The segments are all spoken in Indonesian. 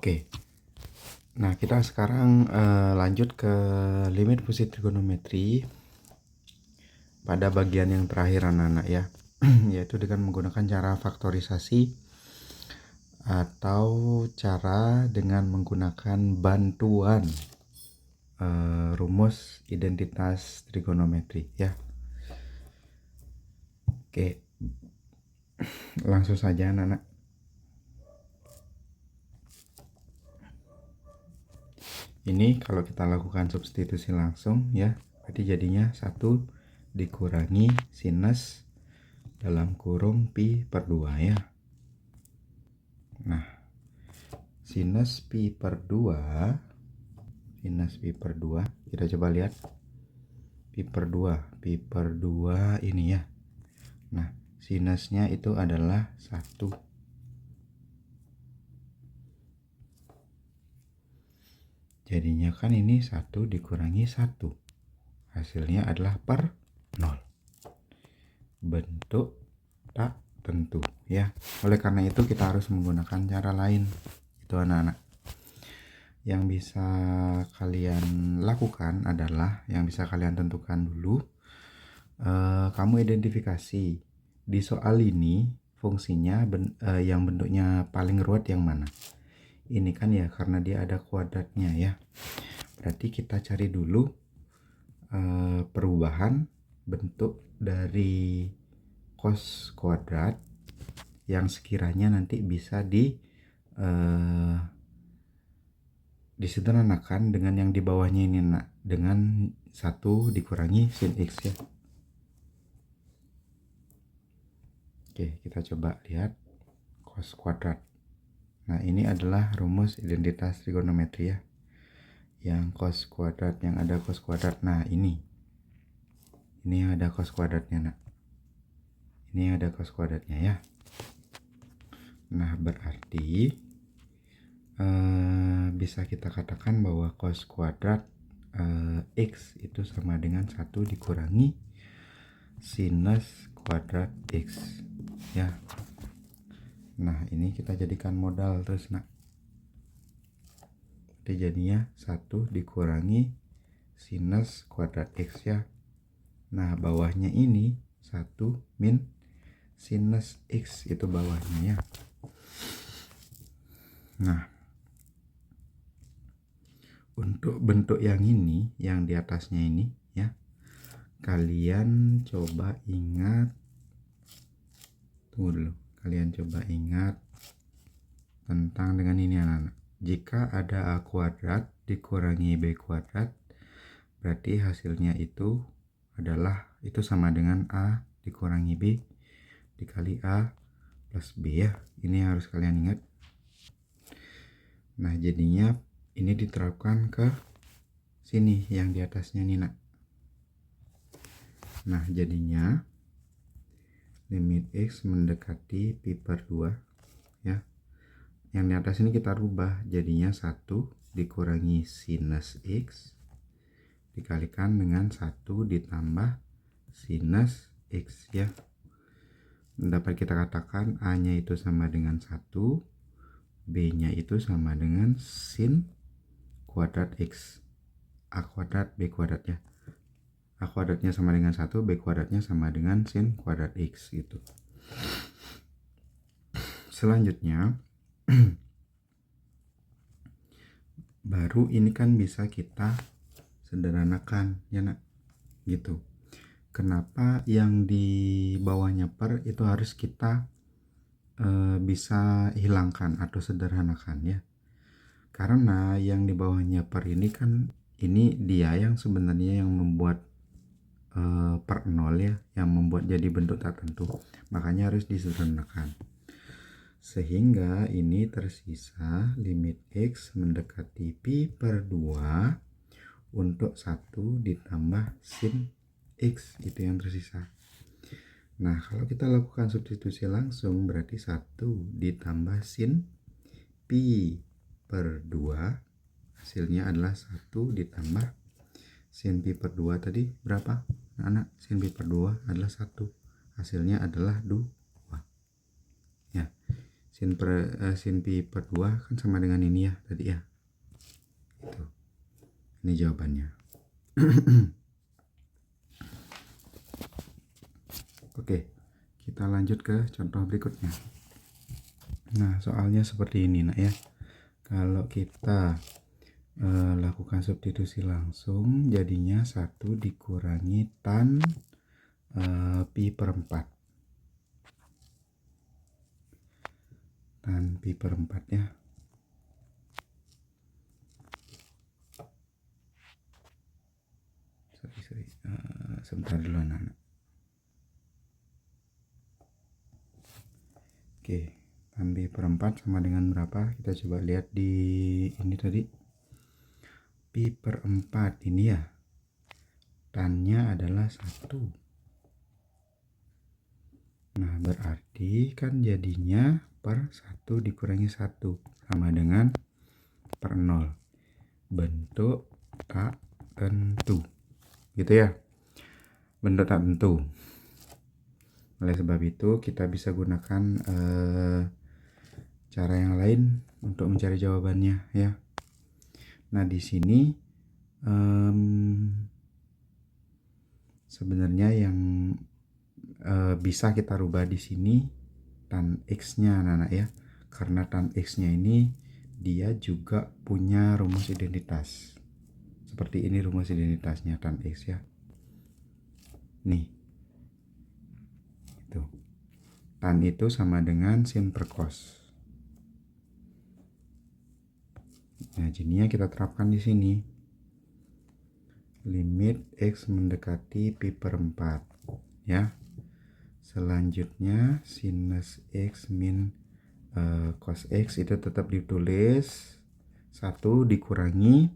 Oke, nah kita sekarang lanjut ke limit fungsi trigonometri pada bagian yang terakhir anak-anak ya, yaitu dengan menggunakan cara faktorisasi atau cara dengan menggunakan bantuan rumus identitas trigonometri ya. Oke, langsung saja anak-anak. Ini kalau kita lakukan substitusi langsung ya, berarti jadinya 1 dikurangi sinus dalam kurung pi per 2 ya. Nah, sinus pi per 2 kita coba lihat pi per 2 ini ya. Nah, sinusnya itu adalah 1. Jadinya kan ini 1 dikurangi 1. Hasilnya adalah per 0. Bentuk tak tentu ya. Oleh karena itu kita harus menggunakan cara lain. Itu anak-anak. Yang bisa kalian lakukan adalah, yang bisa kalian tentukan dulu, kamu identifikasi di soal ini fungsinya yang bentuknya paling ruwet yang mana. Ini kan ya karena dia ada kuadratnya ya. Berarti kita cari dulu perubahan bentuk dari cos kuadrat yang sekiranya nanti bisa disederhanakan dengan yang di bawahnya ini dengan 1 dikurangi sin x ya. Oke, kita coba lihat cos kuadrat. Nah, ini adalah rumus identitas trigonometri ya. Yang cos kuadrat, yang ada cos kuadrat. Nah, ini yang ada cos kuadratnya, nak. Ini yang ada cos kuadratnya ya. Nah, berarti bisa kita katakan bahwa cos kuadrat x itu sama dengan 1 dikurangi sinus kuadrat x ya. Nah, ini kita jadikan modal terus, nak. Jadi jadinya 1 dikurangi sinus kuadrat x ya. Nah, bawahnya ini 1 min sinus x, itu bawahnya ya. Nah, untuk bentuk yang ini, yang di atasnya ini ya, kalian coba ingat, tunggu dulu, kalian coba ingat tentang dengan ini anak-anak. Jika ada a kuadrat dikurangi b kuadrat, berarti hasilnya itu adalah, itu sama dengan a dikurangi b dikali a plus b ya. Ini harus kalian ingat. Nah, jadinya ini diterapkan ke sini yang di atasnya nih, nak. Nah, jadinya limit x mendekati pi per 2 ya. Yang di atas ini kita rubah, jadinya 1 dikurangi sinus x dikalikan dengan 1 ditambah sinus x ya. Dapat kita katakan a nya itu sama dengan 1, b nya itu sama dengan sin kuadrat x, a kuadrat b kuadrat ya. A kuadratnya sama dengan 1, b kuadratnya sama dengan sin kuadrat x gitu. Selanjutnya baru ini kan bisa kita sederhanakan ya, nak, gitu. Kenapa yang di bawahnya per itu harus kita bisa hilangkan atau sederhanakan ya? Karena yang di bawahnya per ini kan, ini dia yang sebenarnya yang membuat per 0 ya, yang membuat jadi bentuk tak tentu, makanya harus disederhanakan. Sehingga ini tersisa limit x mendekati pi per 2 untuk 1 ditambah sin x, itu yang tersisa. Nah, kalau kita lakukan substitusi langsung, berarti 1 ditambah sin pi per 2 hasilnya adalah 1 ditambah sin pi per 2 tadi berapa? Anak, sin pi per 2 adalah 1, hasilnya adalah 2 ya. sin pi per 2 kan sama dengan ini ya tadi ya. Itu. Ini jawabannya. Oke, kita lanjut ke contoh berikutnya. Nah, soalnya seperti ini nak ya. Kalau kita lakukan substitusi langsung, jadinya 1 dikurangi tan pi per 4. Tan pi per 4 ya. Sorry. Sebentar dulu anak-anak. Oke, tan pi per 4 sama dengan berapa? Kita coba lihat di ini tadi. Pi per 4 ini ya. Tannya adalah 1. Nah, berarti kan jadinya per 1 dikurangi 1 sama dengan per 0. Bentuk tak tentu. Gitu ya. Bentuk tak tentu. Oleh sebab itu kita bisa gunakan cara yang lain untuk mencari jawabannya ya. Nah, di sini sebenarnya yang bisa kita rubah di sini tan X-nya anak-anak ya. Karena tan X-nya ini dia juga punya rumus identitas. Seperti ini rumus identitasnya tan X ya. Nih. Itu. Tan itu sama dengan sin per cos. Nah, jadinya kita terapkan di sini. Limit X mendekati pi per 4 ya. Selanjutnya sinus X min cos X itu tetap ditulis 1 dikurangi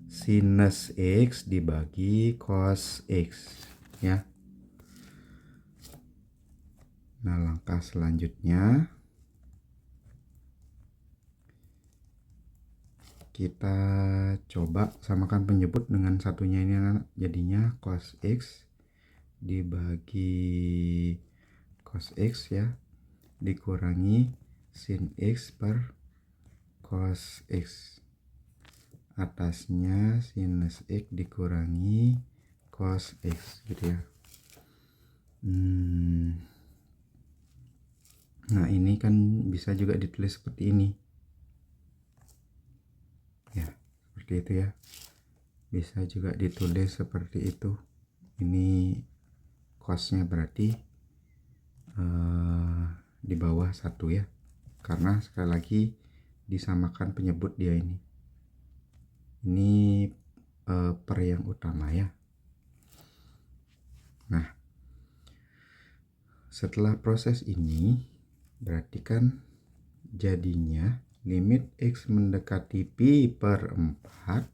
sinus X dibagi cos X ya. Nah, langkah selanjutnya kita coba samakan penyebut dengan satunya ini anak. Jadinya cos X dibagi cos X ya dikurangi sin X per cos X. Atasnya sinus X dikurangi cos X gitu ya. Nah, ini kan bisa juga ditulis seperti ini ya, seperti itu ya. Bisa juga ditulis seperti itu. Ini cosnya berarti di bawah 1 ya, karena sekali lagi disamakan penyebut dia ini per yang utama ya. Nah, setelah proses ini berarti kan jadinya limit X mendekati pi per 4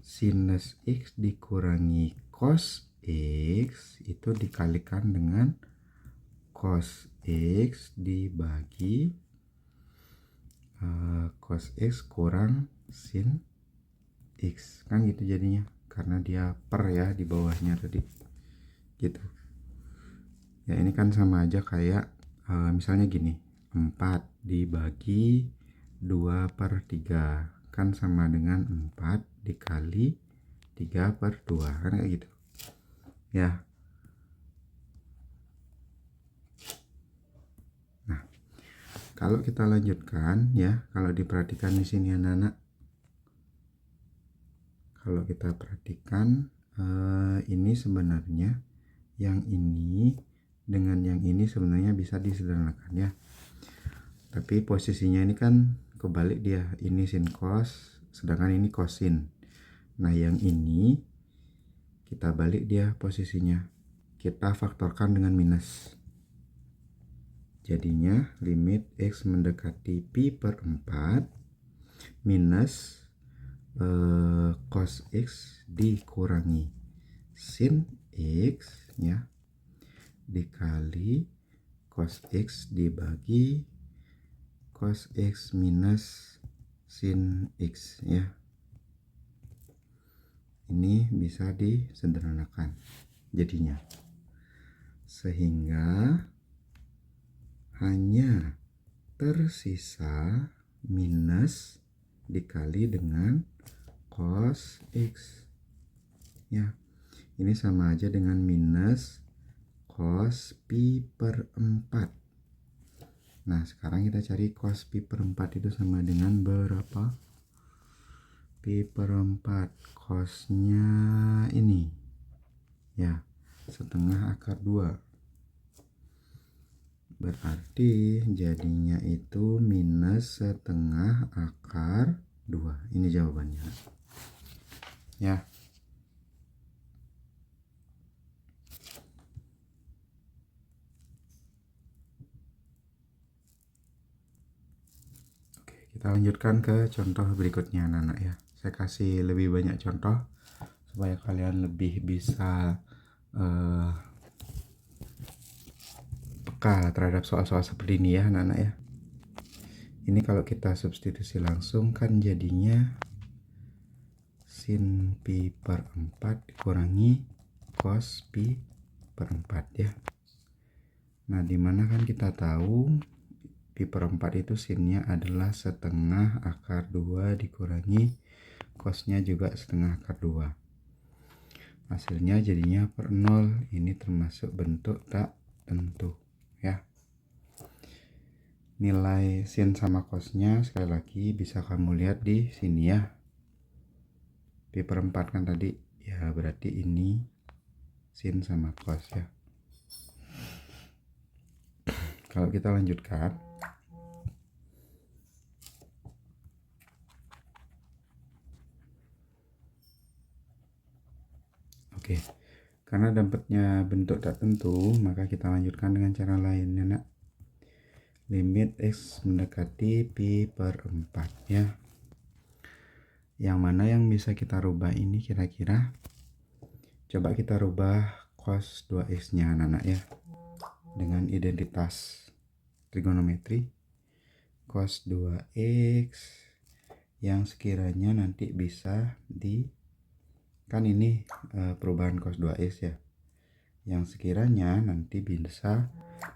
sinus X dikurangi cos X itu dikalikan dengan cos X dibagi cos X kurang sin X kan gitu jadinya, karena dia per ya di bawahnya tadi gitu ya. Ini kan sama aja kayak misalnya gini, 4 dibagi 2 per 3 kan sama dengan 4 dikali 3 per 2 kan kayak gitu ya. Nah, kalau kita lanjutkan ya, kalau diperhatikan di sini anak-anak, kalau kita perhatikan ini sebenarnya yang ini dengan yang ini sebenarnya bisa disederhanakan ya. Tapi posisinya ini kan kebalik dia, ini sin cos sedangkan ini cosin. Nah, yang ini kita balik dia posisinya, kita faktorkan dengan minus. Jadinya limit X mendekati pi per 4 minus cos X dikurangi sin X ya dikali cos X dibagi cos X minus sin X ya. Ini bisa disederhanakan jadinya, sehingga hanya tersisa minus dikali dengan cos X. Ya, ini sama aja dengan minus cos pi per 4. Nah, sekarang kita cari cos pi per 4 itu sama dengan berapa? Pi per 4 cosnya ini. Ya, setengah akar 2. Berarti jadinya itu minus setengah akar 2. Ini jawabannya. Ya. Oke, kita lanjutkan ke contoh berikutnya anak-anak ya. Saya kasih lebih banyak contoh supaya kalian lebih bisa peka terhadap soal-soal seperti ini ya anak-anak ya. Ini kalau kita substitusi langsung kan jadinya sin pi per 4 dikurangi cos pi per 4 ya. Nah, dimana kan kita tahu pi per 4 itu sinnya adalah setengah akar 2 dikurangi cosnya juga setengah akar 2. Hasilnya jadinya per 0. Ini termasuk bentuk tak tentu ya. Nilai sin sama cosnya sekali lagi bisa kamu lihat di sini ya. Pi per 4 kan tadi ya, berarti ini sin sama cos ya. Kalau kita lanjutkan, oke, karena dapatnya bentuk tak tentu, maka kita lanjutkan dengan cara lain ya nak. Limit X mendekati pi per 4 ya. Yang mana yang bisa kita rubah ini kira-kira? Coba kita rubah cos 2X nya anak-anak ya. Dengan identitas trigonometri. Cos 2X yang sekiranya nanti bisa kan ini perubahan cos 2X ya. Yang sekiranya nanti bisa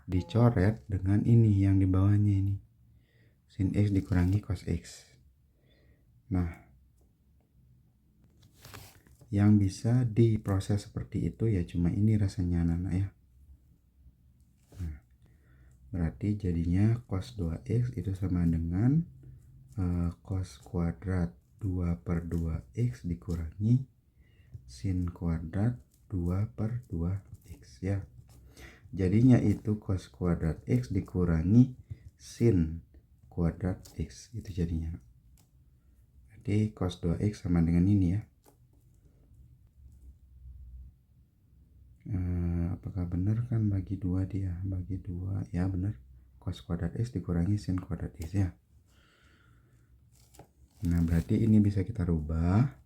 dicoret dengan ini yang di bawahnya ini. Sin X dikurangi cos X. Nah, yang bisa diproses seperti itu ya cuma ini rasanya anak-anak ya. Nah, berarti jadinya cos 2X itu sama dengan cos kuadrat 2 per 2X dikurangi sin kuadrat 2 per 2X ya. Jadinya itu cos kuadrat X dikurangi sin kuadrat X. Itu jadinya. Jadi cos 2X sama dengan ini ya. Apakah benar kan bagi 2 dia? Bagi 2 ya benar. Cos kuadrat X dikurangi sin kuadrat X ya. Nah, berarti ini bisa kita rubah.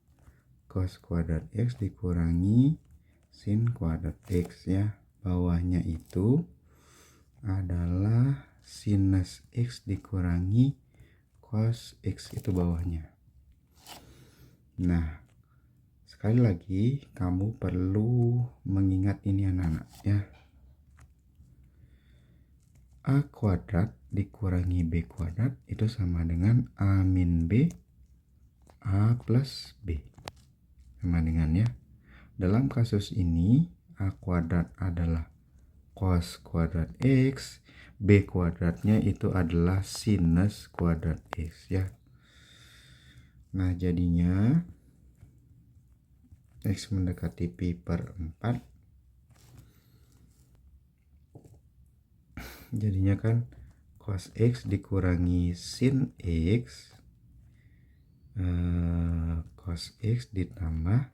Cos kuadrat X dikurangi sin kuadrat X ya. Bawahnya itu adalah sinus X dikurangi cos X, itu bawahnya. Nah, sekali lagi kamu perlu mengingat ini anak-anak ya. A kuadrat dikurangi B kuadrat itu sama dengan A min B A plus B. Sama dengan ya. Dalam kasus ini A kuadrat adalah cos kuadrat X, B kuadratnya itu adalah sinus kuadrat X ya. Nah, jadinya X mendekati pi per 4. Jadinya kan cos X dikurangi sin X, cos X ditambah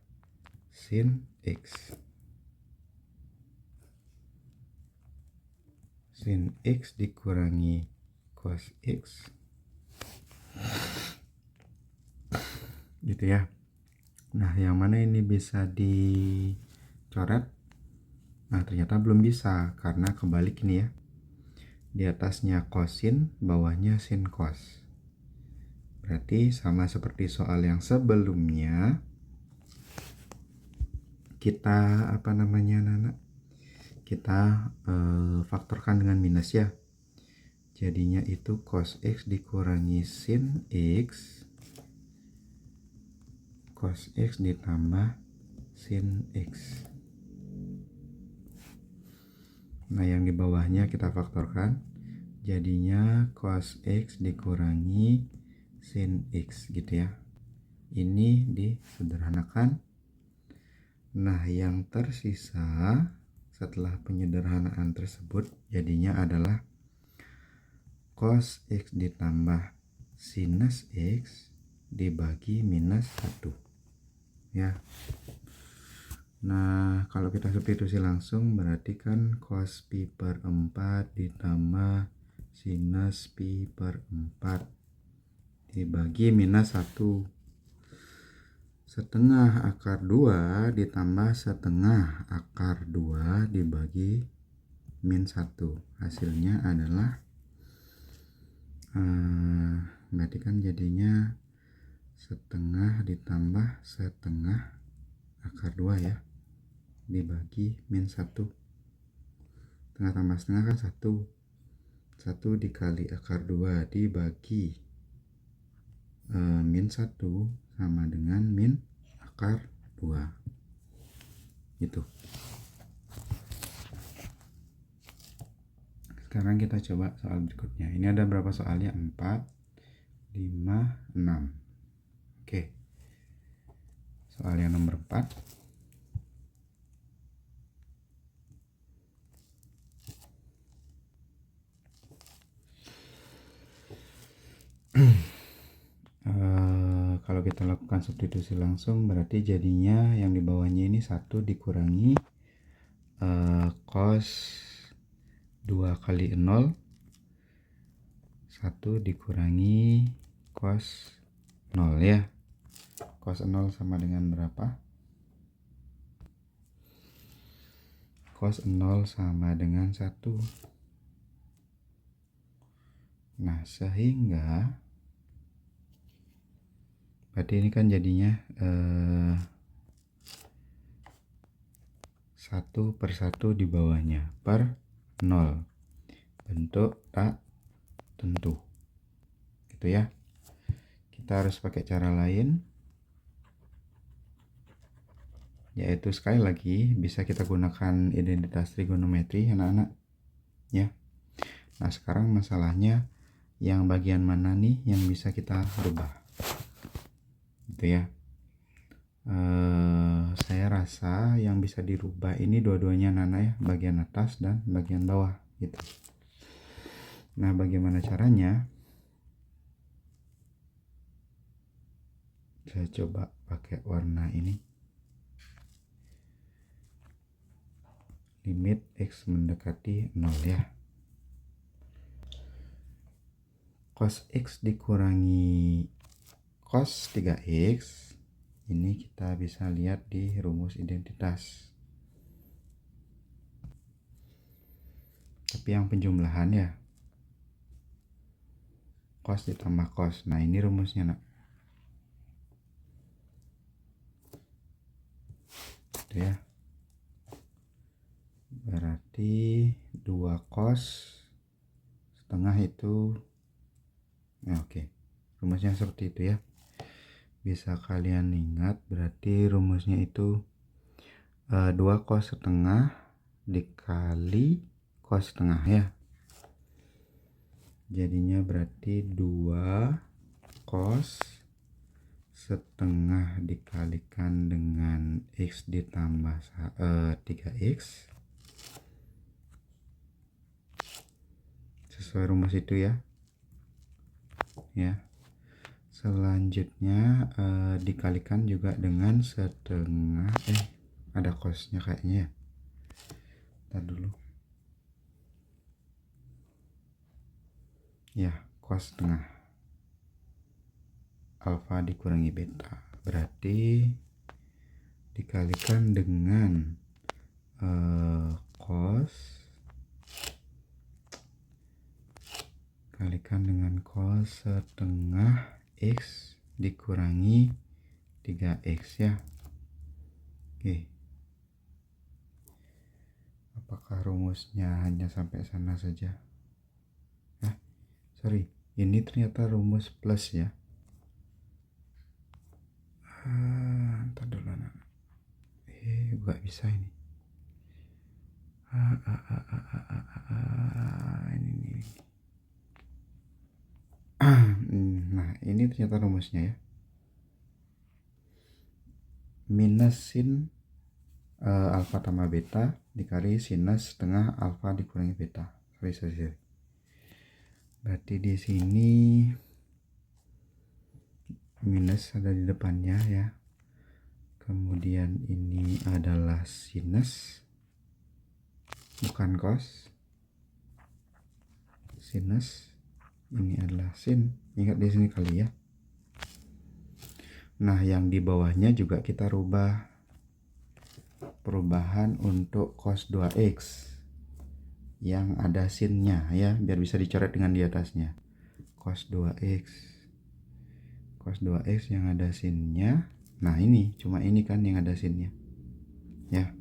sin X. Sin X dikurangi cos X. Gitu ya. Nah, yang mana ini bisa dicoret? Nah, ternyata belum bisa karena kebalik ini ya. Di atasnya cosin, bawahnya sin cos. Berarti sama seperti soal yang sebelumnya. Kita kita faktorkan dengan minus ya. jadinya itu cos X dikurangi sin X, cos X ditambah sin X. Nah, yang di bawahnya kita faktorkan, jadinya cos X dikurangi sin X gitu ya. Ini disederhanakan. Nah, yang tersisa setelah penyederhanaan tersebut jadinya adalah cos X ditambah sinus X dibagi minus 1 ya. Nah, kalau kita substitusi langsung berarti kan cos pi per 4 ditambah sinus pi per 4 dibagi minus 1. Setengah akar 2 ditambah setengah akar 2 dibagi min 1. Hasilnya adalah berarti kan jadinya setengah ditambah setengah akar 2 ya, dibagi min 1. Setengah tambah setengah kan 1. 1 dikali akar 2 dibagi min 1 sama dengan min akar 2 gitu. Sekarang kita coba soal berikutnya. Ini ada berapa soalnya? 4, 5, 6. Oke. Soal yang nomor 4. Kalau kita lakukan substitusi langsung berarti jadinya yang di bawahnya ini 1 dikurangi cos 2 kali 0, 1 dikurangi cos 0 ya. Cos 0 sama dengan berapa? Cos 0 sama dengan 1. Nah, sehingga berarti ini kan jadinya 1 per 1 di bawahnya per 0. Bentuk tak tentu. Gitu ya. Kita harus pakai cara lain. Yaitu sekali lagi bisa kita gunakan identitas trigonometri anak-anak. Ya. Nah, sekarang masalahnya yang bagian mana nih yang bisa kita rubah. Gitu ya. Saya rasa yang bisa dirubah ini dua-duanya Nana ya, bagian atas dan bagian bawah gitu. Nah, bagaimana caranya? Saya coba pakai warna ini. Limit X mendekati 0 ya. Cos X dikurangi cos 3X. Ini kita bisa lihat di rumus identitas. Tapi yang penjumlahan ya. Cos ditambah cos. Nah, ini rumusnya nak. Itu ya. Berarti 2 cos setengah itu. Nah, oke. Rumusnya seperti itu ya. Bisa kalian ingat, berarti rumusnya itu 2 cos setengah dikali cos setengah ya. Jadinya berarti 2 cos setengah dikalikan dengan X ditambah 3X. Sesuai rumus itu ya. Ya. Selanjutnya dikalikan juga dengan setengah ada cosnya kayaknya ya. Ntar dulu ya, cos setengah alfa dikurangi beta berarti dikalikan dengan cos setengah X dikurangi 3X ya. Oke. Apakah rumusnya hanya sampai sana saja? sorry, ini ternyata rumus plus ya. Ntar dulu anak. Gak bisa ini. Ini. Nah, ini ternyata rumusnya ya. Minus sin alfa tambah beta dikali sinus setengah alfa dikurangi beta. Sorry. Berarti di sini minus ada di depannya ya. Kemudian ini adalah sinus, bukan cos. Sinus, ini adalah sin. Ingat di sini kali ya. Nah, yang di bawahnya juga kita rubah. Perubahan untuk cos 2x yang ada sinnya ya, biar bisa dicoret dengan di atasnya. Cos 2x yang ada sinnya. Nah, ini cuma ini kan yang ada sinnya ya.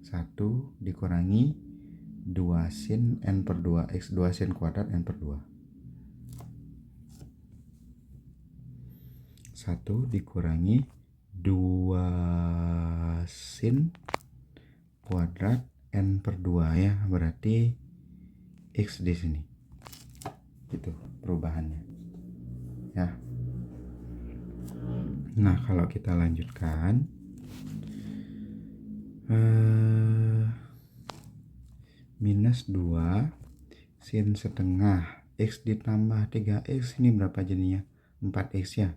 1 dikurangi 2 sin n per 2 x 2 sin kuadrat n per 2. 1 dikurangi 2 sin kuadrat n per 2 ya, berarti x di sini. Itu perubahannya ya. Nah, kalau kita lanjutkan minus 2 sin setengah x ditambah 3x, ini berapa jadinya? 4x ya,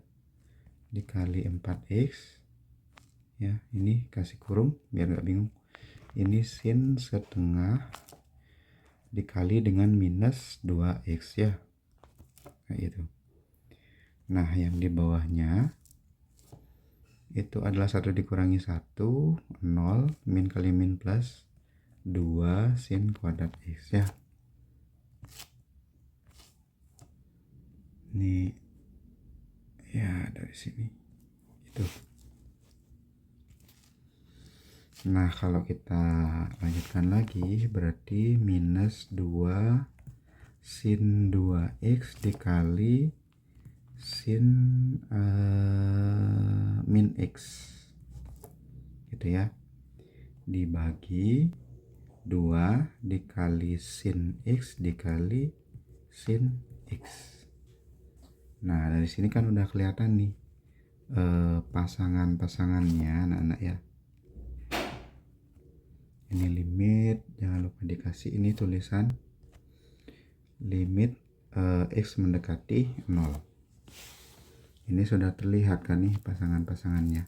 dikali 4x ya, ini kasih kurung biar gak bingung. Ini sin setengah dikali dengan minus 2x ya, kayak gitu. Nah, yang di bawahnya itu adalah 1 dikurangi 1, 0, min kali min plus 2 sin kuadrat x ya. Ini ya dari sini itu. Nah, kalau kita lanjutkan lagi berarti minus 2 sin 2x dikali sin min x gitu ya, dibagi 2 dikali sin x dikali sin x. Nah, dari sini kan udah kelihatan nih pasangan-pasangannya anak-anak ya. Ini limit, jangan lupa dikasih ini tulisan limit x mendekati 0. Ini sudah terlihat kan nih pasangan-pasangannya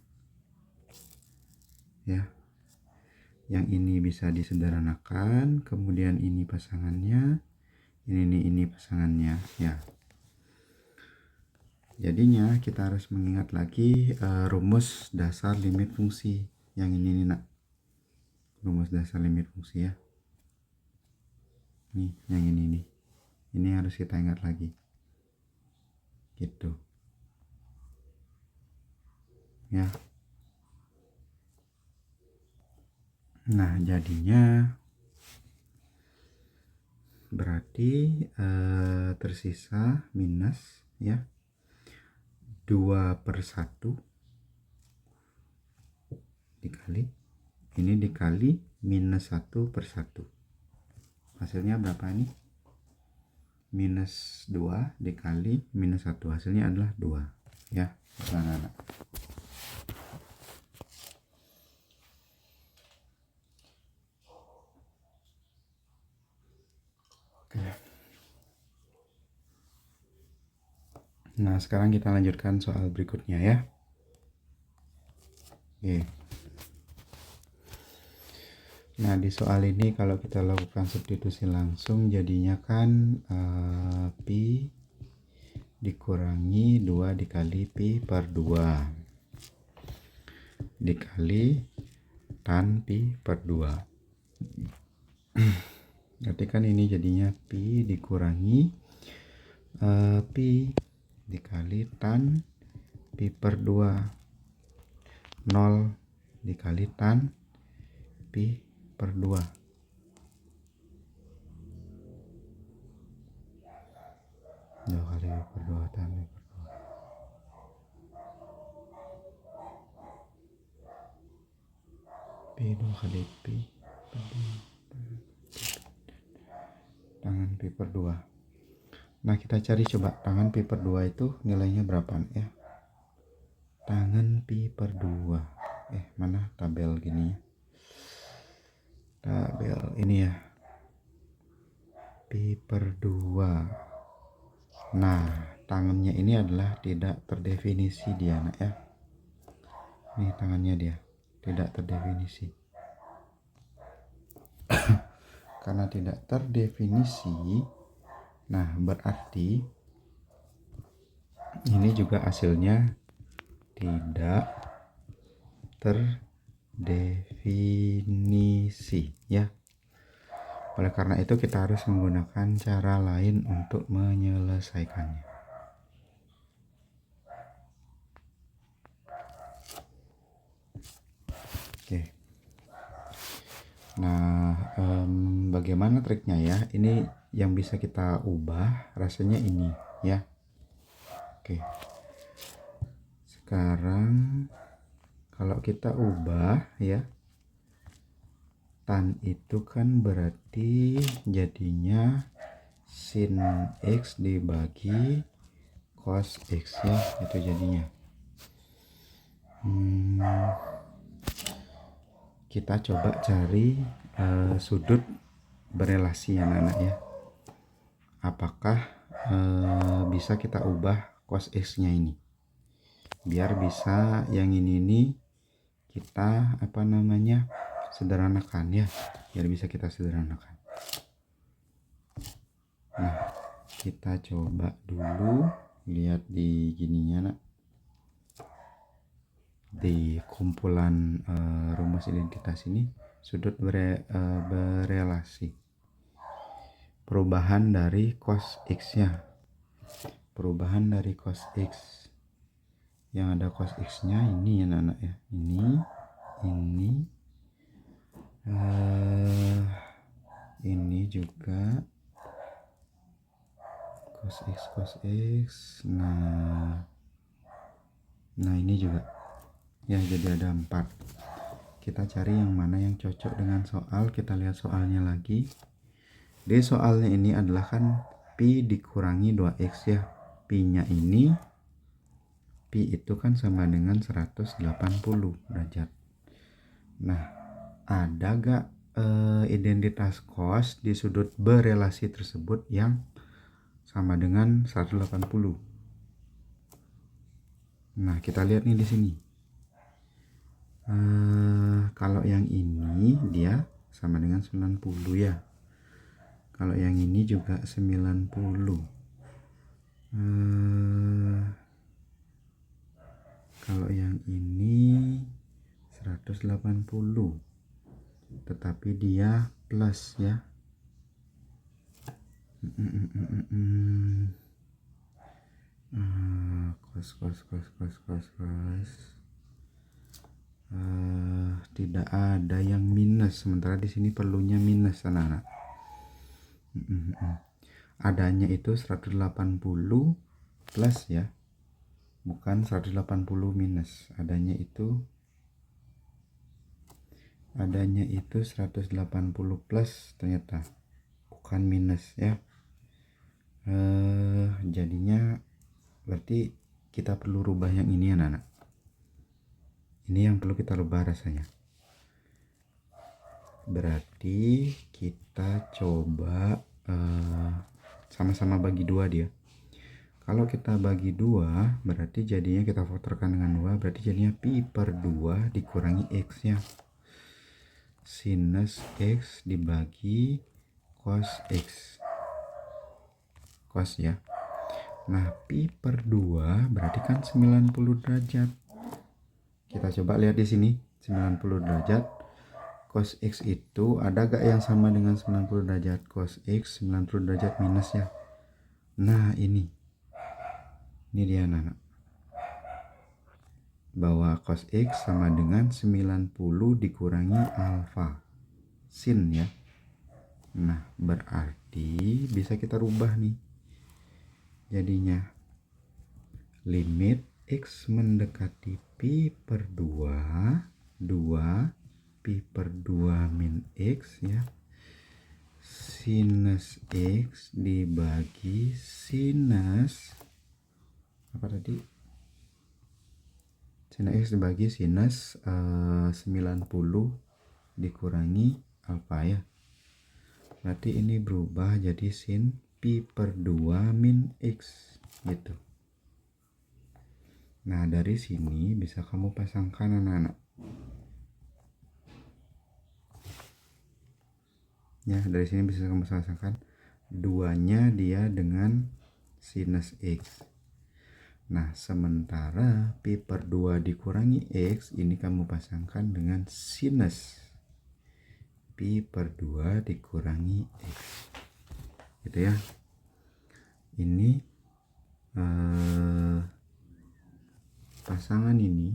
ya. Yang ini bisa disederhanakan, kemudian ini pasangannya, ini pasangannya ya. Jadinya kita harus mengingat lagi rumus dasar limit fungsi yang ini nih nak. Rumus dasar limit fungsi ya. Nih, yang ini nih. Ini harus kita ingat lagi. Gitu. Ya. Nah, jadinya berarti tersisa minus ya 2/1 dikali ini dikali minus 1/1. Hasilnya berapa nih? Minus 2 dikali minus 1, hasilnya adalah 2 ya anak-anak. Oke. Nah, sekarang kita lanjutkan soal berikutnya ya. Oke. Nah, di soal ini kalau kita lakukan substitusi langsung jadinya kan pi dikurangi 2 dikali pi per 2 dikali tan pi per 2. Berarti kan ini jadinya pi dikurangi pi dikali tan pi per 2, 0 dikali tan pi per 2. 2 kali pi per 2 tambah pi 2 kali pi per 2 tangan pi per 2. Nah, kita cari coba tangan pi per 2 itu nilainya berapa ya. Tangan pi per 2. Mana tabel gini ya. Tabel ini ya. Pi per 2. Nah, tangannya ini adalah tidak terdefinisi dia, nak ya. Nih tangannya dia, tidak terdefinisi. Karena tidak terdefinisi, nah berarti ini juga hasilnya tidak terdefinisi ya. Oleh karena itu kita harus menggunakan cara lain untuk menyelesaikannya. Oke. Nah, bagaimana triknya ya? Ini yang bisa kita ubah rasanya ini ya. Oke. Sekarang kalau kita ubah ya, tan itu kan berarti jadinya sin X dibagi cos X ya, itu jadinya. Kita coba cari sudut berelasi ya anak-anak ya. Apakah bisa kita ubah cos X nya ini biar bisa yang ini kita sederhanakan ya, biar bisa kita sederhanakan. Nah, kita coba dulu lihat di gininya nak, di kumpulan rumus identitas ini sudut berelasi, perubahan dari cos X nya, perubahan dari cos X yang ada cos X nya ini ya anak ya, ini juga cos X. Nah ini juga ya, jadi ada 4. Kita cari yang mana yang cocok dengan soal. Kita lihat soalnya lagi. Di soalnya ini adalah kan pi dikurangi 2x ya. Pi nya ini, pi itu kan sama dengan 180 derajat. Nah, ada gak identitas cos di sudut berelasi tersebut yang sama dengan 180? Nah, kita lihat nih di sini. Kalau yang ini dia sama dengan 90 ya. Kalau yang ini juga 90. Kalau yang ini 180. Tetapi dia plus ya. Cos. Tidak ada yang minus, sementara di sini perlunya minus anak-anak. Adanya itu 180 plus ya, bukan 180 minus. Adanya itu 180 plus ternyata, bukan minus ya. Jadinya berarti kita perlu rubah yang ini anak-anak. Ini yang perlu kita rubah rasanya. Berarti kita coba sama-sama bagi 2 dia. Kalau kita bagi 2 berarti jadinya kita faktorkan dengan 2, berarti jadinya pi per 2 dikurangi x nya. Sinus x dibagi cos x. Cos ya. Nah, pi per 2 berarti kan 90 derajat. Kita coba lihat di sini, 90 derajat. Cos X itu ada gak yang sama dengan 90 derajat? Cos X 90 derajat minus ya. Nah, ini dia anak-anak. Bahwa cos X sama dengan 90 dikurangi alfa sin ya. Nah, berarti bisa kita rubah nih. jadinya limit X mendekati pi per 2 pi per 2 min X ya, sinus X dibagi sinus apa tadi, sinus X dibagi sinus 90 dikurangi alfa ya, berarti ini berubah jadi sin pi per 2 min X gitu. Nah dari sini bisa kamu pasangkan anak-anak ya, dari sini bisa kamu pasangkan duanya dia dengan sinus X. Nah sementara pi per 2 dikurangi X ini kamu pasangkan dengan sinus pi per 2 dikurangi X gitu ya. Ini pasangan ini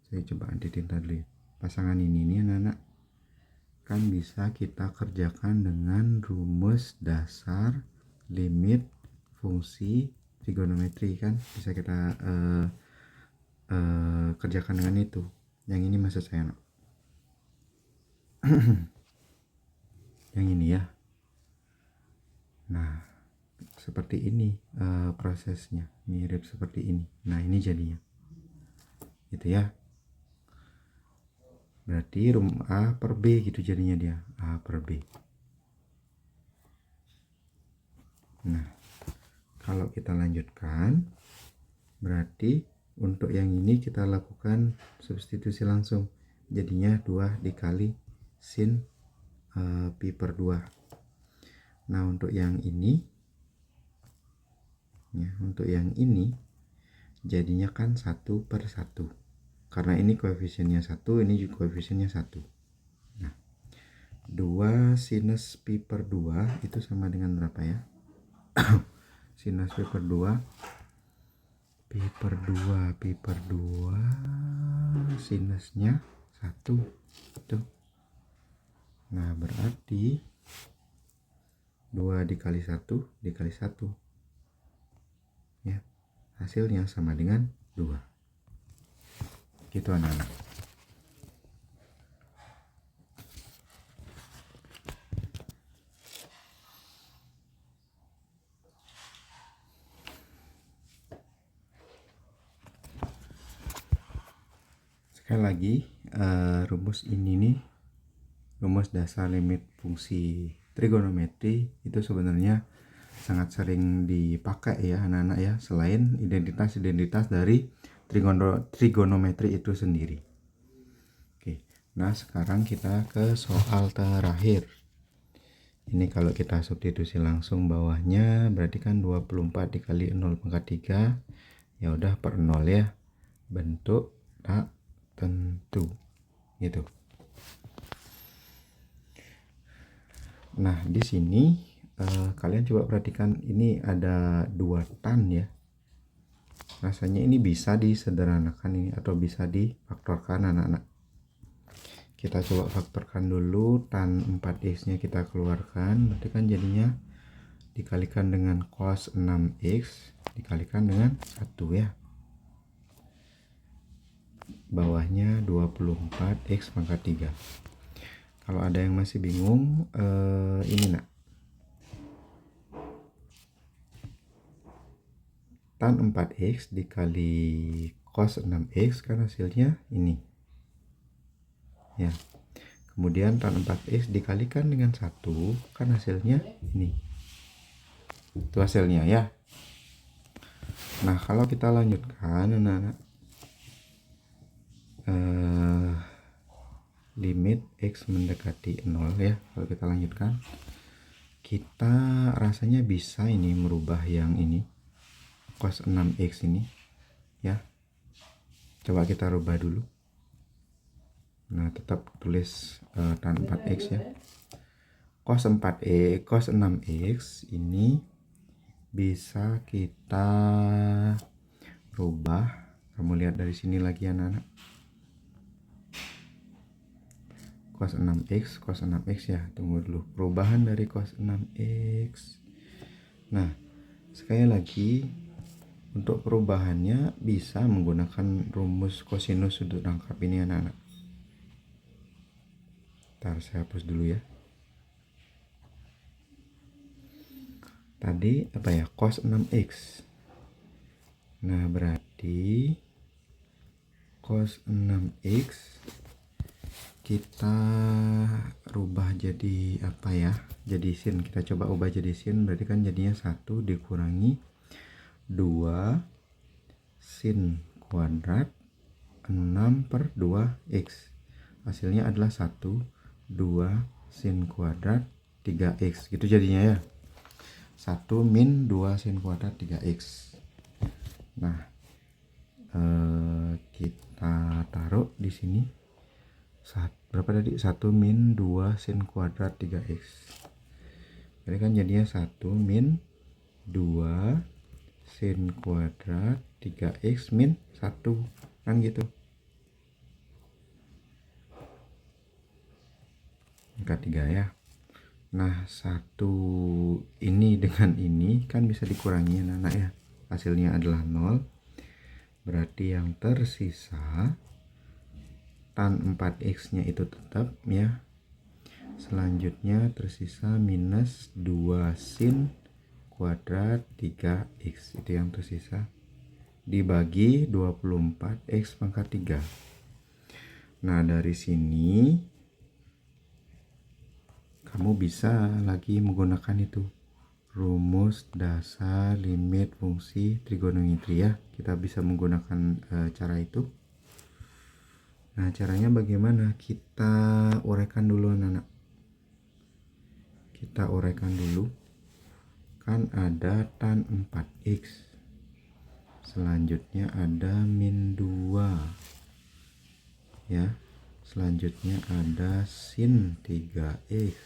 saya coba antitin tadi. Pasangan ini nih anak-anak kan bisa kita kerjakan dengan rumus dasar limit fungsi trigonometri kan, bisa kita kerjakan dengan itu. Yang ini maksud saya anak. Yang ini ya. Nah seperti ini prosesnya, mirip seperti ini. Nah ini jadinya gitu ya, berarti rumus A per B gitu jadinya dia, A per B. Nah kalau kita lanjutkan berarti untuk yang ini kita lakukan substitusi langsung, jadinya 2 dikali sin pi per 2. Nah untuk yang ini ya, untuk yang ini jadinya kan 1 per 1 karena ini koefisiennya 1, ini juga koefisiennya 1. Nah 2 sinus pi per 2 itu sama dengan berapa ya? Sinus pi per 2 pi per 2 pi per 2 sinusnya 1 itu. Nah berarti 2 dikali 1 dikali 1 ya, hasilnya sama dengan 2 gitu anak-anak. Sekali lagi rumus ini nih, rumus dasar limit fungsi trigonometri itu sebenarnya sangat sering dipakai ya anak-anak ya, selain identitas-identitas dari trigonometri itu sendiri. Oke, nah sekarang kita ke soal terakhir. Ini kalau kita substitusi langsung bawahnya berarti kan 24 dikali 0 pangkat 3 ya udah per 0 ya, bentuk tak tentu gitu. Nah di sini kalian coba perhatikan, ini ada 2 tan ya, rasanya ini bisa disederhanakan ini atau bisa difaktorkan anak-anak. Kita coba faktorkan dulu, tan 4x nya kita keluarkan, berarti kan jadinya dikalikan dengan cos 6x dikalikan dengan 1 ya, bawahnya 24x pangkat 3. Kalau ada yang masih bingung ini nak, tan 4x dikali cos 6x kan hasilnya ini ya, kemudian tan 4x dikalikan dengan 1 kan hasilnya ini, itu hasilnya ya. Nah kalau kita lanjutkan anak-anak, limit x mendekati 0 ya, kalau kita lanjutkan kita rasanya bisa ini merubah yang ini cos 6x ini ya, coba kita rubah dulu. Nah tetap tulis tan 4x ya, cos 4x cos 6x ini bisa kita rubah, kamu lihat dari sini lagi anak-anak, cos 6x ya. Tunggu dulu, perubahan dari cos 6x. Nah, sekali lagi untuk perubahannya bisa menggunakan rumus kosinus sudut rangkap ini anak-anak. Ntar saya hapus dulu ya. Tadi apa ya, cos 6x. Nah, berarti cos 6x kita rubah jadi apa ya, jadi sin. Kita coba ubah jadi sin, berarti kan jadinya 1 dikurangi 2 sin kuadrat 6/2x. Hasilnya adalah 1 2 sin kuadrat 3x gitu jadinya ya. 1 min 2 sin kuadrat 3x. Nah, kita taruh di sini berapa tadi, 1 min 2 sin kuadrat 3x. Jadi kan jadinya 1 min 2 sin kuadrat 3x min 1 kan gitu. Angka 3 ya. Nah, 1 ini dengan ini kan bisa dikurangi anak-anak ya. Hasilnya adalah 0. Berarti yang tersisa tan 4x nya itu tetap ya. Selanjutnya tersisa minus 2 sin kuadrat 3x, itu yang tersisa, dibagi 24x pangkat 3. Nah, dari sini kamu bisa lagi menggunakan itu, rumus dasar limit fungsi trigonometri ya. Kita bisa menggunakan cara itu. Nah, caranya bagaimana? Kita uraikan dulu anak-anak. Kita uraikan dulu. Kan ada tan 4x. Selanjutnya ada min 2. Ya. Selanjutnya ada sin 3x.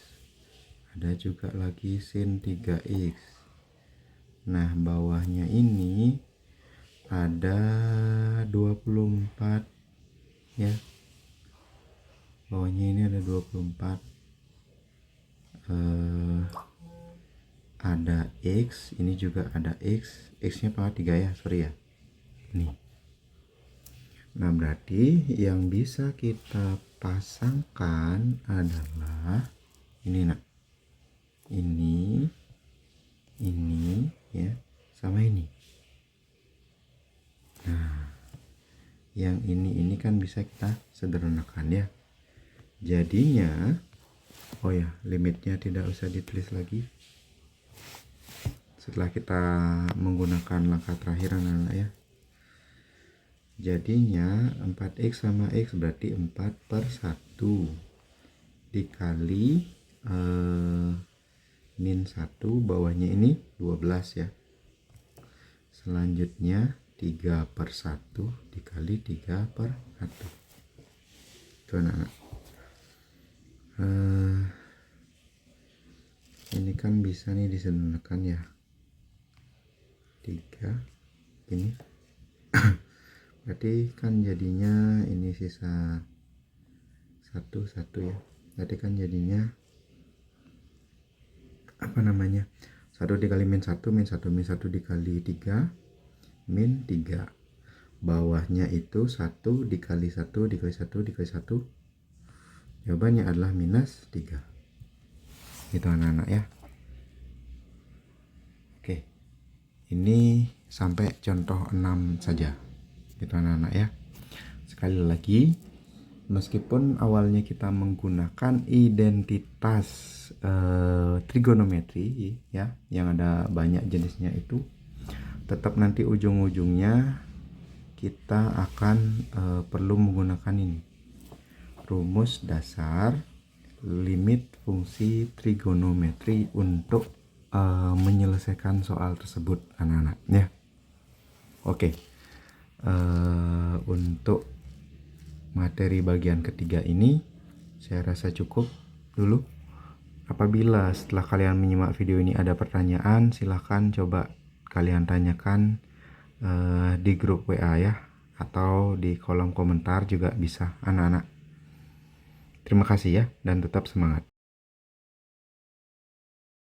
Ada juga lagi sin 3x. Nah, bawahnya ini ada 24 ya. Bawahnya ini ada 24. Ada x, ini juga ada x. X-nya pangkat 3 ya, sorry ya. Nih. Nah, berarti yang bisa kita pasangkan adalah ini nak. Ini ya, sama ini. Nah, yang ini kan bisa kita sederhanakan ya. Jadinya, oh ya, limitnya tidak usah ditulis lagi. Setelah kita menggunakan langkah terakhir anak-anak ya. Jadinya 4x sama x berarti 4/1 dikali min 1, bawahnya ini 12 ya. Selanjutnya 3/1 dikali 3/1. Itu anak-anak. Ini kan bisa nih disederhanakan ya. 3 ini. Berarti kan jadinya ini sisa 1 ya. Berarti kan jadinya apa namanya, 1 dikali min 1 dikali 3 min 3. Bawahnya itu 1 dikali 1 dikali 1 dikali 1. Jawabannya adalah minus 3. Gitu anak-anak ya. Oke, ini sampai contoh 6 saja. Gitu anak-anak ya. Sekali lagi, meskipun awalnya kita menggunakan identitas trigonometri ya, yang ada banyak jenisnya itu, tetap nanti ujung-ujungnya kita akan perlu menggunakan ini, rumus dasar limit fungsi trigonometri untuk menyelesaikan soal tersebut anak-anak ya. Oke, untuk materi bagian ketiga ini saya rasa cukup dulu. Apabila setelah kalian menyimak video ini ada pertanyaan, silahkan coba kalian tanyakan di grup WA ya, atau di kolom komentar juga bisa anak-anak. Terima kasih ya dan tetap semangat.